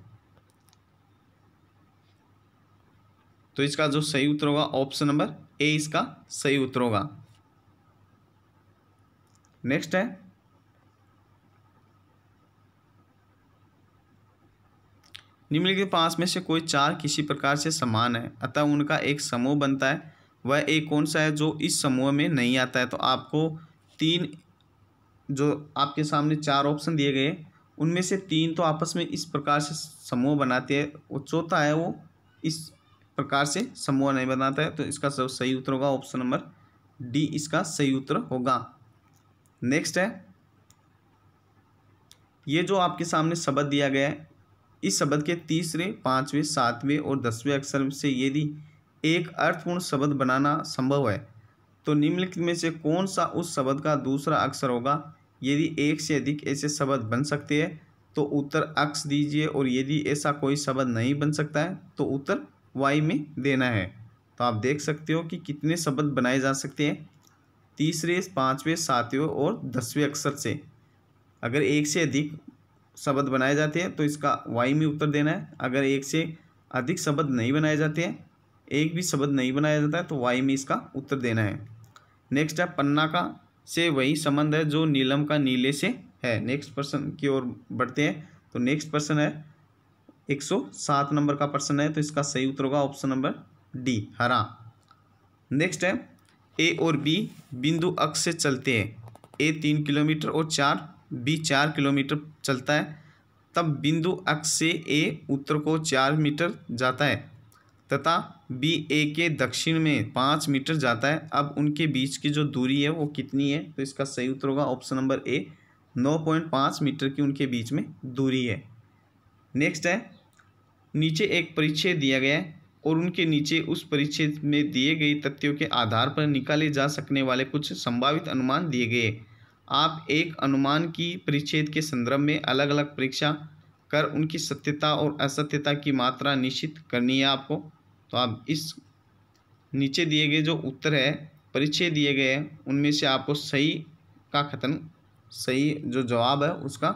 तो इसका जो सही उत्तर होगा ऑप्शन नंबर ए इसका सही उत्तर होगा। नेक्स्ट है निम्नलिखित पांच में से कोई चार किसी प्रकार से समान है अतः उनका एक समूह बनता है, वह एक कौन सा है जो इस समूह में नहीं आता है। तो आपको तीन जो आपके सामने चार ऑप्शन दिए गए उनमें से तीन तो आपस में इस प्रकार से समूह बनाते हैं, वो चौथा है वो इस प्रकार से समूह नहीं बनाता है। तो इसका सही उत्तर होगा ऑप्शन नंबर डी इसका सही उत्तर होगा। नेक्स्ट है ये जो आपके सामने शब्द दिया गया है, इस शब्द के तीसरे, पांचवें, सातवें और 10वें अक्षर से यदि एक अर्थपूर्ण शब्द बनाना संभव है तो निम्नलिखित में से कौन सा उस शब्द का दूसरा अक्षर होगा। यदि एक से अधिक ऐसे शब्द बन सकते हैं तो उत्तर अक्स दीजिए, और यदि ऐसा कोई शब्द नहीं बन सकता है तो उत्तर वाई में देना है। तो आप देख सकते हो कि कितने शब्द बनाए जा सकते हैं तीसरे, पांचवें, सातवें और 10वें अक्षर से। अगर एक से अधिक शब्द बनाए जाते हैं तो इसका वाई में उत्तर देना है। अगर एक से अधिक शब्द नहीं बनाए जाते हैं, एक भी शब्द नहीं बनाया जाता है, तो वाई में इसका उत्तर देना है। नेक्स्ट है पन्ना का से वही संबंध है जो नीलम का नीले से है। नेक्स्ट प्रश्न की ओर बढ़ते हैं। तो नेक्स्ट प्रश्न है 107 नंबर का प्रश्न है, तो इसका सही उत्तर होगा ऑप्शन नंबर डी हरा। नेक्स्ट है ए और बी बिंदु अक्ष से चलते हैं। ए 3 किलोमीटर और बी 4 किलोमीटर चलता है, तब बिंदु अक्ष से ए उत्तर को 4 मीटर जाता है तथा बी ए के दक्षिण में 5 मीटर जाता है। अब उनके बीच की जो दूरी है वो कितनी है। तो इसका सही उत्तर होगा ऑप्शन नंबर ए 9.5 मीटर की उनके बीच में दूरी है। नेक्स्ट है नीचे एक परिच्छेद दिया गया है और उनके नीचे उस परिच्छेद में दिए गए तथ्यों के आधार पर निकाले जा सकने वाले कुछ संभावित अनुमान दिए गए। आप एक अनुमान की परिच्छेद के संदर्भ में अलग अलग परीक्षा कर उनकी सत्यता और असत्यता की मात्रा निश्चित करनी है आपको। तो आप इस नीचे दिए गए जो उत्तर है परिच्छेद दिए गए हैं उनमें से आपको सही का कथन, सही जो जवाब है उसका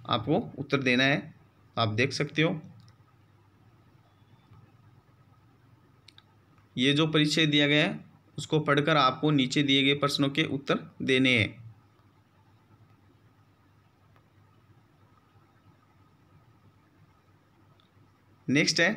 आपको उत्तर देना है। तो आप देख सकते हो ये जो परिच्छेद दिया गया है उसको पढ़कर आपको नीचे दिए गए प्रश्नों के उत्तर देने हैं। नेक्स्ट है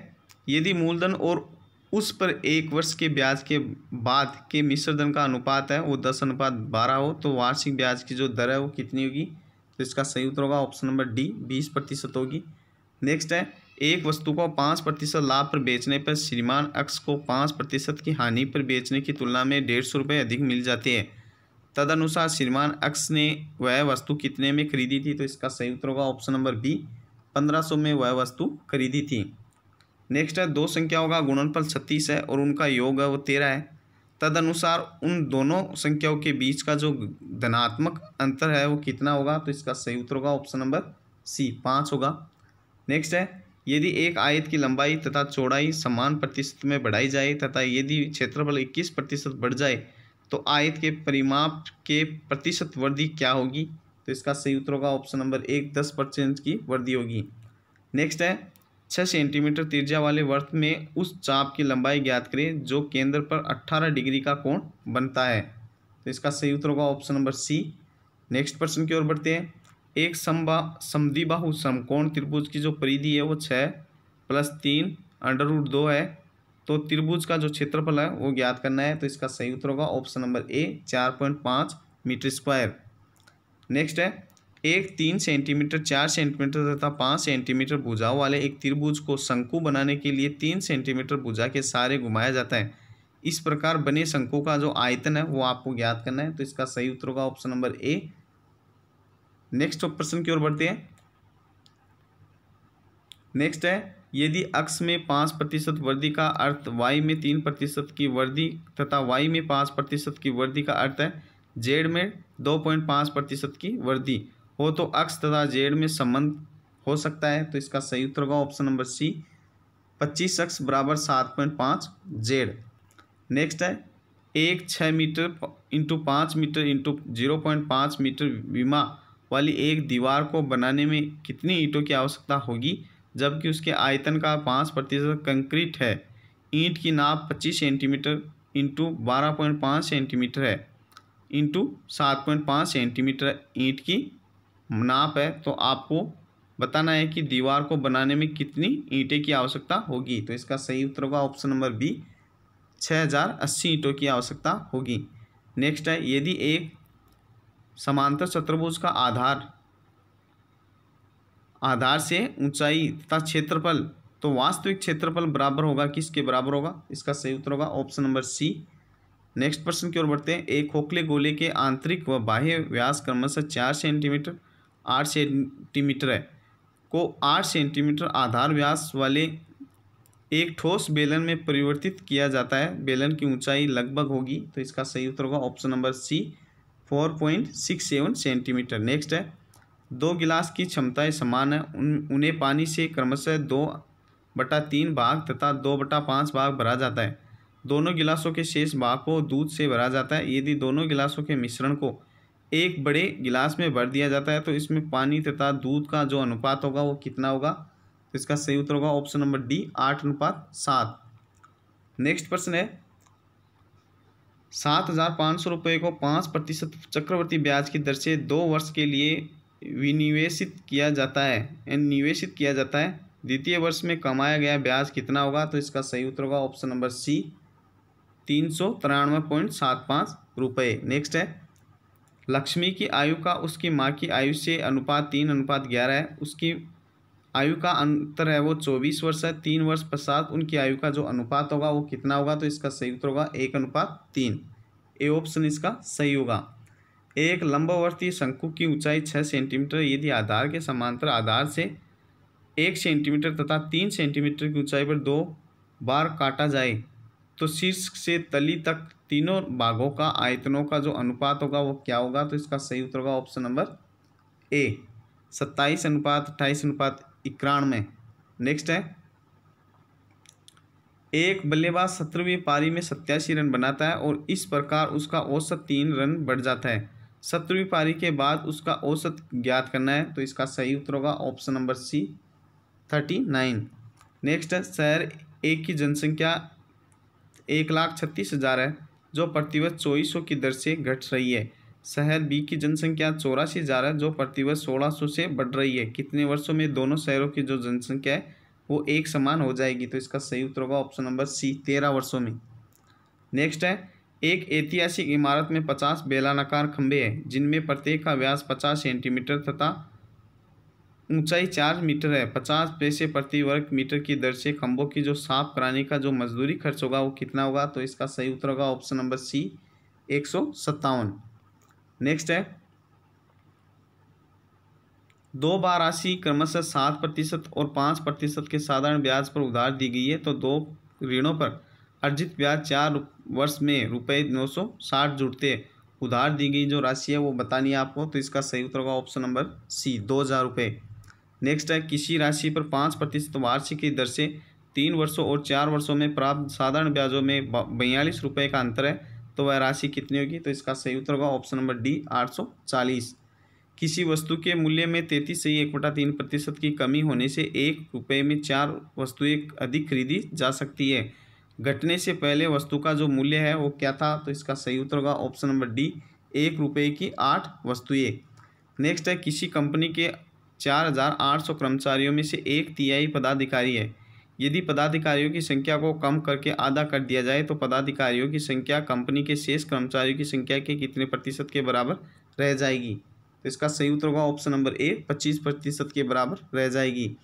यदि मूलधन और उस पर 1 वर्ष के ब्याज के बाद के मिश्रधन का अनुपात है वो 10:12 हो तो वार्षिक ब्याज की जो दर है वो कितनी होगी। तो इसका सही उत्तर होगा ऑप्शन नंबर डी 20% होगी। नेक्स्ट है एक वस्तु को 5% लाभ पर बेचने पर श्रीमान अक्स को 5% की हानि पर बेचने की तुलना में 150 रुपये अधिक मिल जाते हैं। तदनुसार श्रीमान अक्स ने वह वस्तु कितने में खरीदी थी। तो इसका सही उत्तर होगा ऑप्शन नंबर बी 1500 में वह वस्तु खरीदी थी। नेक्स्ट है दो संख्याओं का गुणनफल 36 है और उनका योग है वो 13 है। तदनुसार उन दोनों संख्याओं के बीच का जो धनात्मक अंतर है वो कितना होगा। तो इसका सही उत्तर होगा ऑप्शन नंबर सी 5 होगा। नेक्स्ट है यदि एक आयत की लंबाई तथा चौड़ाई समान प्रतिशत में बढ़ाई जाए तथा यदि क्षेत्रफल 21% बढ़ जाए तो आयत के परिमाप के प्रतिशत वृद्धि क्या होगी। तो इसका सही उत्तर होगा ऑप्शन नंबर 1 10% की वृद्धि होगी। नेक्स्ट है 6 सेंटीमीटर त्रिज्या वाले वृत्त में उस चाप की लंबाई ज्ञात करें जो केंद्र पर 18 डिग्री का कोण बनता है। तो इसका सही उत्तर होगा ऑप्शन नंबर सी। नेक्स्ट प्रश्न की ओर बढ़ते हैं। एक समद्विबाहु समकोण त्रिभुज की जो परिधि है वो 6 + 3 √2 है। तो त्रिभुज का जो क्षेत्रफल है वो ज्ञात करना है। तो इसका सही उत्तर होगा option number A 4.5 metre square. Next है एक 3 सेंटीमीटर 4 सेंटीमीटर तथा 5 सेंटीमीटर भुजाओं वाले एक त्रिभुज को शंकु बनाने के लिए 3 सेंटीमीटर भुजा के सहारे घुमाया जाता है। इस प्रकार बने शंकु का जो आयतन है वो आपको ज्ञात करना है। तो इसका सही उत्तर होगा ऑप्शन नंबर ए। नेक्स्ट प्रश्न की ओर बढ़ते हैं। नेक्स्ट है यदि अक्स में 5% वृद्धि का अर्थ वाई में 3% की वृद्धि तथा वाई में 5% की वृद्धि का अर्थ है जेड में 2.5% की वृद्धि हो तो अक्स तथा जेड में संबंध हो सकता है। तो इसका सही उत्तर होगा ऑप्शन नंबर सी 25 अक्स = 7.5 जेड। नेक्स्ट है एक 6 मीटर × 5 मीटर × 0.5 मीटर विमा वाली एक दीवार को बनाने में कितनी ईंटों की आवश्यकता होगी, जबकि उसके आयतन का 5% कंक्रीट है। ईंट की नाप 25 सेंटीमीटर इंटू 12.5 सेंटीमीटर है, इंटू 7.5 सेंटीमीटर ईंट की नाप है। तो आपको बताना है कि दीवार को बनाने में कितनी ईंटें की आवश्यकता होगी। तो इसका सही उत्तर होगा ऑप्शन नंबर बी, 6080 ईंटों की आवश्यकता होगी। नेक्स्ट है, यदि एक समांतर चतुर्भुज का आधार से ऊंचाई तथा क्षेत्रफल, तो वास्तविक क्षेत्रफल बराबर होगा किसके बराबर होगा। इसका सही उत्तर होगा ऑप्शन नंबर सी। नेक्स्ट प्रश्न की ओर बढ़ते हैं। एक खोखले गोले के आंतरिक व बाह्य व्यास क्रमशः 4 सेंटीमीटर 8 सेंटीमीटर है को 8 सेंटीमीटर आधार व्यास वाले एक ठोस बेलन में परिवर्तित किया जाता है। बेलन की ऊंचाई लगभग होगी। तो इसका सही उत्तर होगा option number C, 4.67 centimetre. Next है, दो गिलास की क्षमताएं समान है, उन्हें पानी से क्रमशः 2/3 भाग तथा 2/5 भाग भरा जाता है। दोनों गिलासों के शेष भाग को दूध से भरा जाता है। यदि दोनों गिलासों के मिश्रण को एक बड़े गिलास में भर दिया जाता है तो इसमें पानी तथा दूध का जो अनुपात होगा वो कितना होगा। तो इसका सही उत्तर होगा ऑप्शन नंबर डी, 8:7। नेक्स्ट प्रश्न है, 7,500 रुपये को 5% चक्रवृद्धि ब्याज की दर से 2 वर्ष के लिए निवेशित किया जाता है। द्वितीय वर्ष में कमाया गया ब्याज कितना होगा। तो इसका सही उत्तर होगा ऑप्शन नंबर सी, 393.75 रुपये। नेक्स्ट है, लक्ष्मी की आयु का उसकी माँ की आयु से अनुपात 3:11 है। उसकी आयु का अंतर है वो 24 वर्ष है। 3 वर्ष पश्चात उनकी आयु का जो अनुपात होगा वो कितना होगा। तो इसका सही उत्तर होगा 1:3। ए ऑप्शन इसका सही होगा। एक लंबवर्ती शंकु की ऊंचाई 6 सेंटीमीटर यदि आधार के समांतर आधार से 1 सेंटीमीटर तथा 3 सेंटीमीटर की ऊंचाई पर 2 बार काटा जाए तो शीर्ष से तली तक तीनों भागों का आयतनों का जो अनुपात होगा वो क्या होगा। तो इसका सही उत्तर होगा ऑप्शन नंबर ए, 27:28:91। नेक्स्ट है, एक बल्लेबाज 17वीं पारी में 87 रन बनाता है और इस प्रकार उसका औसत 3 रन बढ़ जाता है। 17वीं पारी के बाद उसका औसत ज्ञात करना है। तो इसका सही उत्तर होगा ऑप्शन नंबर सी, 39। नेक्स्ट है, शहर ए की जनसंख्या 1,36,000 है जो प्रतिवर्ष 2400 की दर से घट रही है। शहर बी की जनसंख्या 84,000 है जो प्रतिवर्ष 1600 से बढ़ रही है। कितने वर्षों में दोनों शहरों की जो जनसंख्या है वो एक समान हो जाएगी। तो इसका सही उत्तर होगा ऑप्शन नंबर सी, 13 वर्षों में। नेक्स्ट है, एक ऐतिहासिक इमारत में 50 बेलनाकार खंभे हैं जिनमें प्रत्येक का व्यास 50 सेंटीमीटर तथा ऊंचाई 4 मीटर है। 50 पैसे प्रति वर्ग मीटर की दर से खंभों की जो साफ कराने का जो मजदूरी खर्च होगा वो कितना होगा। तो इसका सही उत्तर होगा ऑप्शन नंबर सी, 157। नेक्स्ट है, 2 बार राशि क्रमशः 7% और 5% के साधारण ब्याज पर उधार दी गई है। तो 2 ऋणों पर अर्जित ब्याज 4 वर्ष में ₹960 जुड़ते उधार दी गई जो राशि है वो बतानी है आपको। तो इसका सही उत्तर होगा ऑप्शन नंबर सी, 2,000 रुपये। नेक्स्ट है, किसी राशि पर 5% वार्षिक की दर से 3 वर्षों और 4 वर्षों में प्राप्त साधारण ब्याजों में 42 रुपये का अंतर है। तो वह राशि कितनी होगी। तो इसका सही उत्तर होगा ऑप्शन नंबर डी, 840। किसी वस्तु के मूल्य में 33.1/3% की कमी होने से 1 रुपये में 4 वस्तुएं अधिक खरीदी जा सकती है। घटने से पहले वस्तु का जो मूल्य है वो क्या था। तो इसका सही उत्तर होगा ऑप्शन नंबर डी, 1 रुपये की 8 वस्तुएं। नेक्स्ट है, किसी कंपनी के 4,800 कर्मचारियों में से 1/3 पदाधिकारी है। यदि पदाधिकारियों की संख्या को कम करके आधा कर दिया जाए तो पदाधिकारियों की संख्या कंपनी के शेष कर्मचारियों की संख्या के कितने प्रतिशत के बराबर रह जाएगी। तो इसका सही उत्तर होगा ऑप्शन नंबर ए, 25% के बराबर रह जाएगी।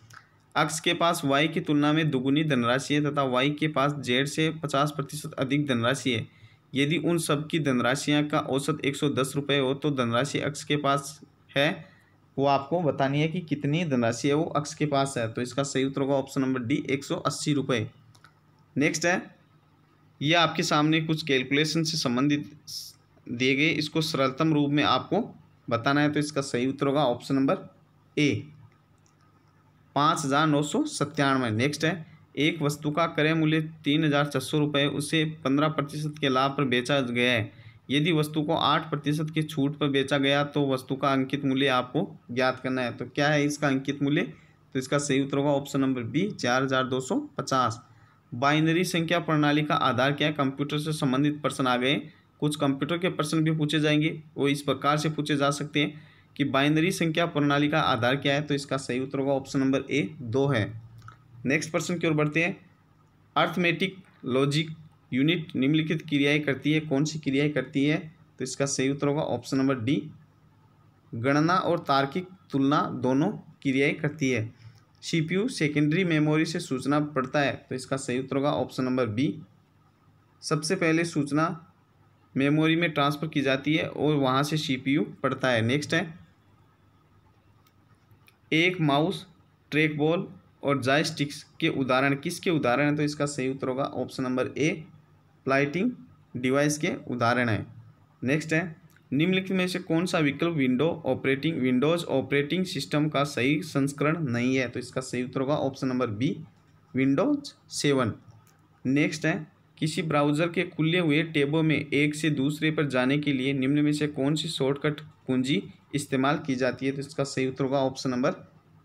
एक्स के पास वाई की तुलना में दुगुनी धनराशि है तथा वाई के पास जेड से 50% अधिक धनराशि है। यदि उन सब की धनराशियाँ का औसत 110 रुपये हो तो धनराशि एक्स के पास है वो आपको बतानी है कि कितनी धनराशि है वो एक्स के पास है। तो इसका सही उत्तर होगा ऑप्शन नंबर डी, 180 रुपये। नेक्स्ट है, ये आपके सामने कुछ कैलकुलेशन से संबंधित दिए गए, इसको सरलतम रूप में आपको बताना है। तो इसका सही उत्तर होगा ऑप्शन नंबर ए, 5,997। नेक्स्ट है, एक वस्तु का क्रय मूल्य 3,400 रुपये उसे 15% के लाभ पर बेचा गया है। यदि वस्तु को 8% की छूट पर बेचा गया तो वस्तु का अंकित मूल्य आपको ज्ञात करना है। तो क्या है इसका अंकित मूल्य? तो इसका सही उत्तर होगा ऑप्शन नंबर बी 4250। बाइनरी संख्या प्रणाली का आधार क्या है? कंप्यूटर से संबंधित प्रश्न आ गए। कुछ कंप्यूटर के प्रश्न भी पूछे जाएंगे, वो इस प्रकार से पूछे जा सकते हैं कि बाइनरी संख्या प्रणाली का आधार क्या है? तो इसका सही उत्तर होगा ऑप्शन नंबर ए 2 है। नेक्स्ट प्रश्न की ओर बढ़ते हैं। अर्थमेटिक लॉजिक यूनिट निम्नलिखित क्रियाएं करती है, कौन सी क्रियाएं करती है? तो इसका सही उत्तर होगा ऑप्शन नंबर डी, गणना और तार्किक तुलना दोनों क्रियाएं करती है। सीपीयू सेकेंडरी मेमोरी से सूचना पढ़ता है, तो इसका सही उत्तर होगा ऑप्शन नंबर बी। सबसे पहले सूचना मेमोरी में ट्रांसफ़र की जाती है और वहाँ से सीपीयू पढ़ता है। नेक्स्ट है, एक माउस, ट्रैक बॉल और जॉयस्टिक्स के उदाहरण किसके उदाहरण हैं? तो इसका सही उत्तर होगा ऑप्शन नंबर ए, फ्लाइटिंग डिवाइस के उदाहरण है। नेक्स्ट है, निम्नलिखित में से कौन सा विकल्प विंडोज़ ऑपरेटिंग सिस्टम का सही संस्करण नहीं है? तो इसका सही उत्तर होगा option number B, Windows 7। Next है, किसी ब्राउज़र के खुले हुए टैबों में एक से दूसरे पर जाने के लिए निम्न में से कौन सी शॉर्टकट कुंजी इस्तेमाल की जाती है? तो इसका सही उत्तर होगा ऑप्शन नंबर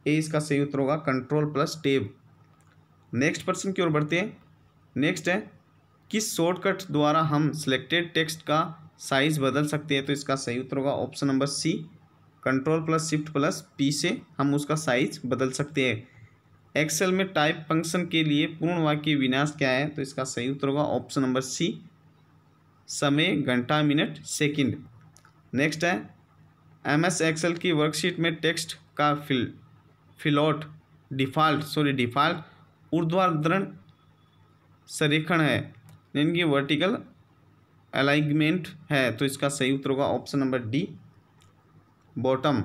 ए, इसका सही उत्तर होगा Ctrl+Tab। नेक्स्ट प्रश्न की ओर बढ़ते हैं। नेक्स्ट है, किस शॉर्टकट द्वारा हम सिलेक्टेड टेक्स्ट का साइज बदल सकते हैं? तो इसका सही उत्तर होगा ऑप्शन नंबर सी, Ctrl+Shift+P से हम उसका साइज बदल सकते हैं। एक्सेल में टाइप फंक्शन के लिए पूर्ण वाक्य विन्यास क्या है? तो इसका सही उत्तर होगा ऑप्शन नंबर सी, समय, घंटा, मिनट, सेकंड। नेक्स्ट है, MS एक्सेल की वर्कशीट में टेक्स्ट का डिफ़ॉल्ट ऊर्ध्वाधर संरेखण है, यानी कि वर्टिकल अलाइनमेंट है। तो इसका सही उत्तर होगा option number D, bottom.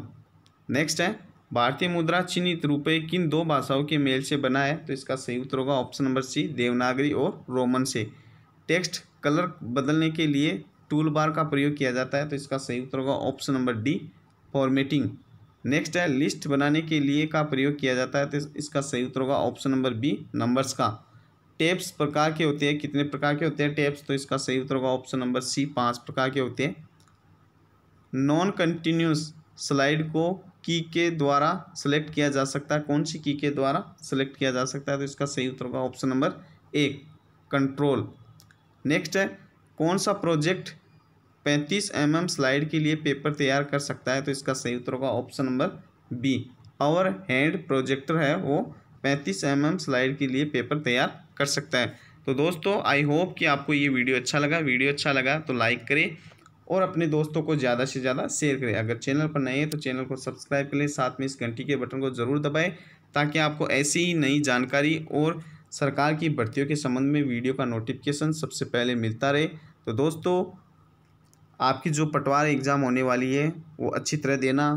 Next है, भारतीय मुद्रा चिन्हित रुपये किन दो भाषाओं के मेल से बना है? तो इसका सही उत्तर होगा ऑप्शन नंबर सी, देवनागरी और रोमन से। टेक्स्ट कलर बदलने के लिए टूल बार का प्रयोग किया जाता है, तो इसका सही उत्तर होगा option number D, formatting. Next है, लिस्ट बनाने के लिए का प्रयोग किया जाता है, तो इसका सही उत्तर होगा ऑप्शन नंबर बी, नंबर्स का। टेप्स प्रकार के होते हैं, कितने प्रकार के होते हैं टेप्स? तो इसका सही उत्तर होगा ऑप्शन नंबर सी, 5 प्रकार के होते हैं। नॉन कंटिन्यूस स्लाइड को की के द्वारा सेलेक्ट किया जा सकता है, कौन सी की के द्वारा सेलेक्ट किया जा सकता है? तो इसका सही उत्तर होगा ऑप्शन नंबर ए, कंट्रोल। नेक्स्ट है, कौन सा प्रोजेक्ट 35 mm स्लाइड के लिए पेपर तैयार कर सकता है? तो इसका सही उत्तर होगा option number B, over hand projector है, वो 35 mm स्लाइड के लिए पेपर तैयार कर सकता है। तो दोस्तों, आई होप कि आपको ये वीडियो अच्छा लगा। वीडियो अच्छा लगा तो लाइक करें और अपने दोस्तों को ज़्यादा से ज़्यादा शेयर करें। अगर चैनल पर नए हैं तो चैनल को सब्सक्राइब कर लें, साथ में इस घंटी के बटन को ज़रूर दबाएं ताकि आपको ऐसी ही नई जानकारी और सरकार की भर्तियों के संबंध में वीडियो का नोटिफिकेशन सबसे पहले मिलता रहे। तो दोस्तों, आपकी जो पटवार एग्ज़ाम होने वाली है वो अच्छी तरह देना।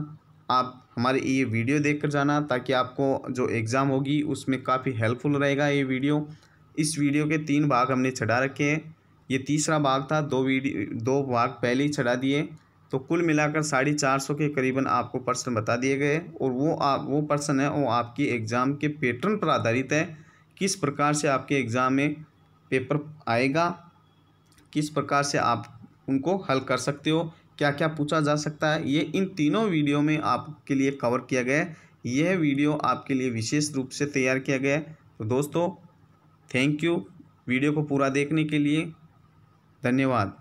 आप हमारे ये वीडियो देखकर जाना ताकि आपको जो एग्ज़ाम होगी उसमें काफ़ी हेल्पफुल रहेगा ये वीडियो। इस वीडियो के 3 भाग हमने चढ़ा रखे हैं, ये तीसरा भाग था। 2 भाग पहले ही चढ़ा दिए, तो कुल मिलाकर 450 के करीबन आपको प्रश्न बता दिए गए और वो प्रश्न है वो आपकी एग्ज़ाम के पैटर्न पर आधारित है। किस प्रकार से आपके एग्ज़ाम में पेपर आएगा, किस प्रकार से आप उनको हल कर सकते हो, क्या क्या पूछा जा सकता है, ये इन तीनों वीडियो में आपके लिए कवर किया गया है। यह वीडियो आपके लिए विशेष रूप से तैयार किया गया है। तो दोस्तों, थैंक यू वीडियो को पूरा देखने के लिए, धन्यवाद।